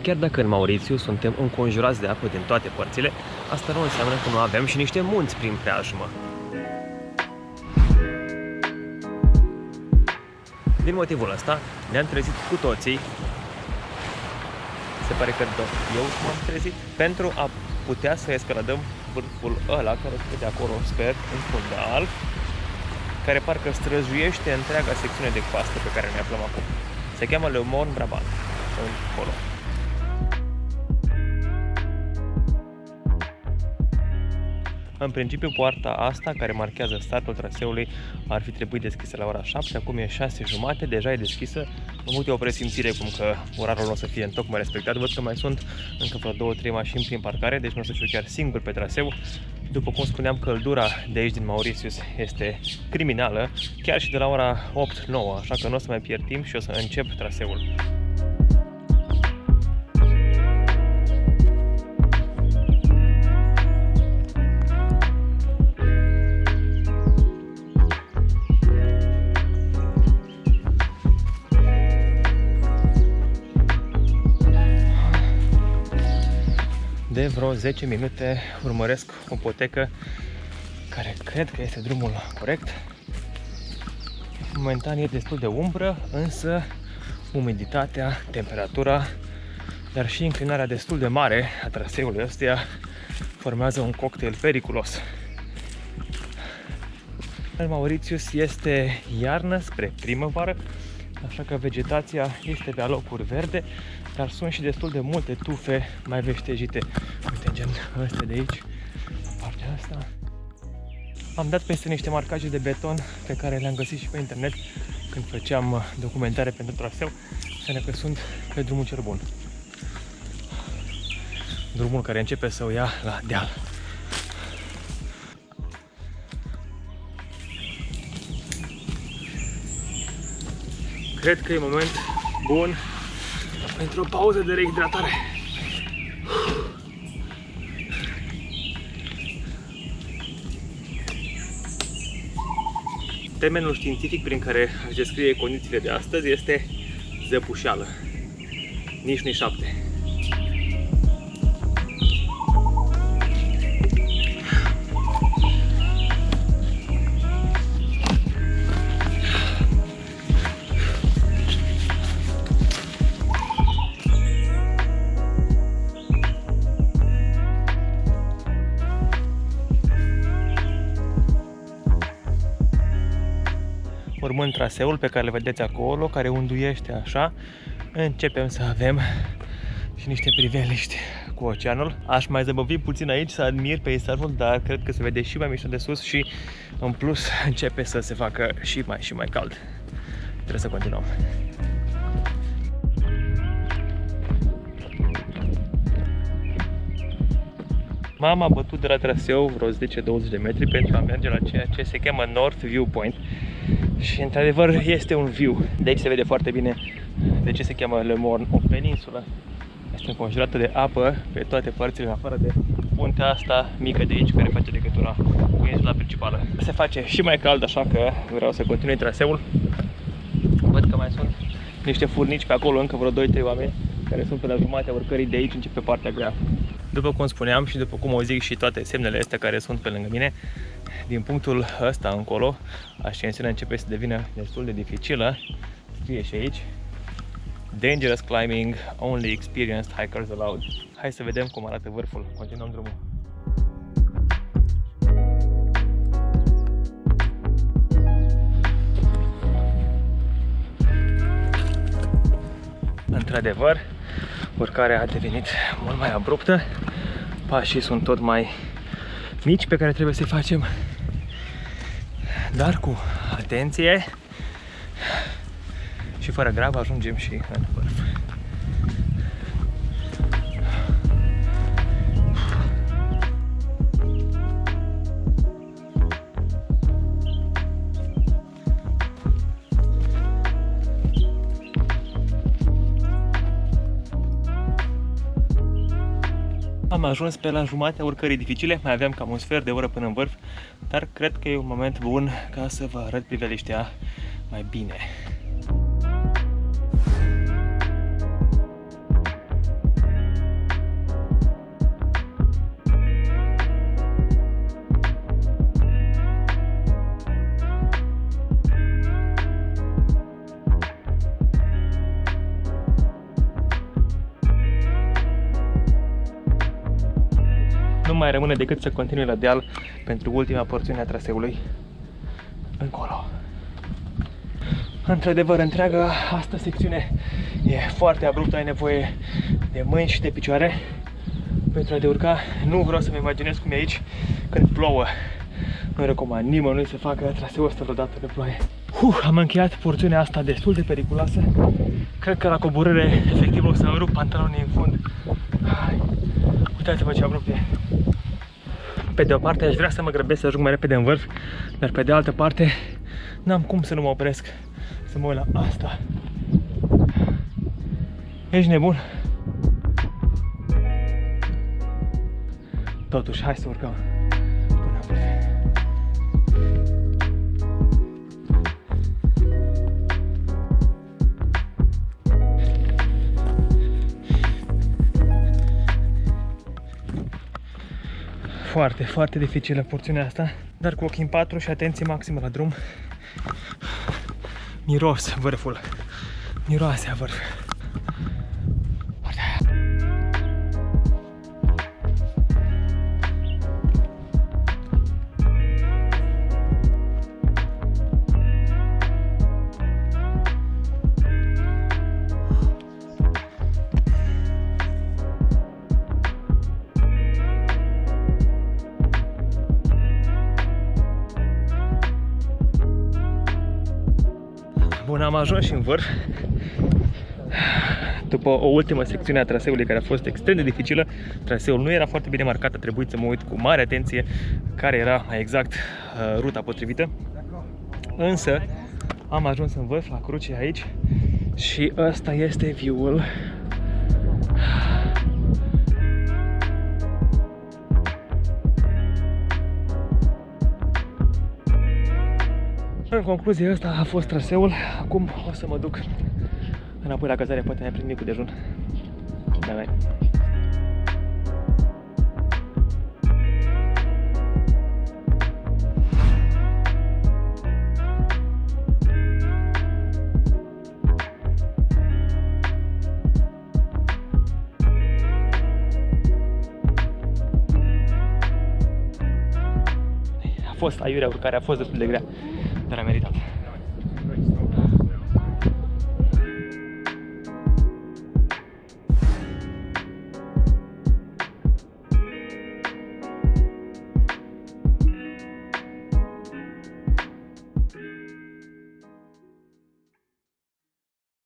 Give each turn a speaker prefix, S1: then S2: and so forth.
S1: Chiar dacă în Mauritius suntem înconjurați de apă din toate părțile, asta nu înseamnă că nu avem și niște munți prin preajmă. Din motivul ăsta ne-am trezit cu toții, se pare că eu m-am trezit, pentru a putea să escaladăm vârful ăla care se vede acolo, sper, în fundal, care parcă străjuiește întreaga secțiune de coastă pe care ne aflăm acum. Se cheamă Le Morne Brabant, acolo. În principiu, poarta asta, care marchează startul traseului, ar fi trebuit deschisă la ora 7, acum e 6:30, deja e deschisă. Am avut eu o presimțire cum că orarul nu o să fie întocmai respectat. Văd că mai sunt încă vreo 2-3 mașini prin parcare, deci nu o să fiu chiar singur pe traseu. După cum spuneam, căldura de aici din Mauritius este criminală, chiar și de la ora 8-9, așa că nu o să mai pierd timp și o să încep traseul. De vreo 10 minute urmăresc o potecă care cred că este drumul corect. Momentan e destul de umbră, însă umiditatea, temperatura, dar și inclinarea destul de mare a traseului ăstuia formează un cocktail periculos. În Mauritius este iarnă spre primăvară, așa că vegetația este pe alocuri verde, dar sunt și destul de multe tufe mai veștejite. Uite, gen astea de aici, partea asta. Am dat peste niște marcaje de beton pe care le-am găsit și pe internet când făceam documentare pentru traseu, înseamnă că sunt pe drumul cel bun. Drumul care începe să o ia la deal. Cred că e moment bun pentru o pauză de rehidratare. Termenul științific prin care aș descrie condițiile de astăzi este zăpușeală. Nici nu-i 7. Urmând traseul pe care îl vedeți acolo, care unduiește așa, începem să avem și niște priveliști cu oceanul. Aș mai zăbăvi puțin aici să admir peisajul, dar cred că se vede și mai mișto de sus și în plus începe să se facă și mai cald. Trebuie să continuăm. M-am abătut de la traseu vreo 10-20 de metri pentru a merge la ceea ce se cheamă North Viewpoint. Și într-adevăr este un view. De aici se vede foarte bine de ce se cheamă Le Morne, o peninsulă. Este înconjurată de apă pe toate părțile, în afară de puntea asta mică de aici care face legătura cu insula principală. Se face și mai cald, așa că vreau să continui traseul. Văd că mai sunt niște furnici pe acolo, încă vreo 2-3 oameni care sunt pe la jumatea urcării, de aici începe partea grea. După cum spuneam și după cum o zic și toate semnele astea care sunt pe lângă mine, din punctul ăsta încolo, ascensiunea începe să devină destul de dificilă. Scrie și aici: Dangerous climbing, only experienced hikers allowed. Hai să vedem cum arată vârful. Continuăm drumul. Într-adevăr, urcarea a devenit mult mai abruptă. Pașii sunt tot mai mici pe care trebuie să-i facem, dar cu atenție și fără grabă ajungem și în vârf. Am ajuns pe la jumatea urcării dificile, mai aveam cam un sfert de oră până în vârf, dar cred că e un moment bun ca să vă arăt priveliștea mai bine. mai rămâne decât să continui la deal pentru ultima porțiune a traseului încolo. Într-adevăr, întreaga asta secțiune e foarte abruptă, ai nevoie de mâini și de picioare pentru a te urca. Nu vreau să-mi imaginez cum e aici când plouă. Nu recomand nimănui să facă traseul ăsta vreodată de ploaie. Am încheiat porțiunea asta destul de periculoasă. Cred că la coborâre efectiv o să-mi rup pantalonii în fund. Uitați-vă ce abrupt e. Pe de o parte aș vrea să mă grăbesc să ajung mai repede în vârf, dar pe de altă parte n-am cum să nu mă opresc să mă uit la asta. Ești nebun? Totuși, hai să urcăm până în vârf. Foarte, foarte dificilă porțiunea asta, dar cu ochii în patru și atenție maximă la drum. Miros vârful. Miroase a vârf. Bun, am ajuns și în vârf. După o ultimă secțiune a traseului care a fost extrem de dificilă, traseul nu era foarte bine marcat, a trebuit să mă uit cu mare atenție care era mai exact ruta potrivită. Însă am ajuns în vârf, la cruce aici, și ăsta este view-ul. În concluzie, ăsta a fost traseul. Acum o să mă duc înapoi la cazare, poate mai prind micul dejun. Bye, bye. A fost aiurea urcarea, a fost destul de grea, dar a meritat.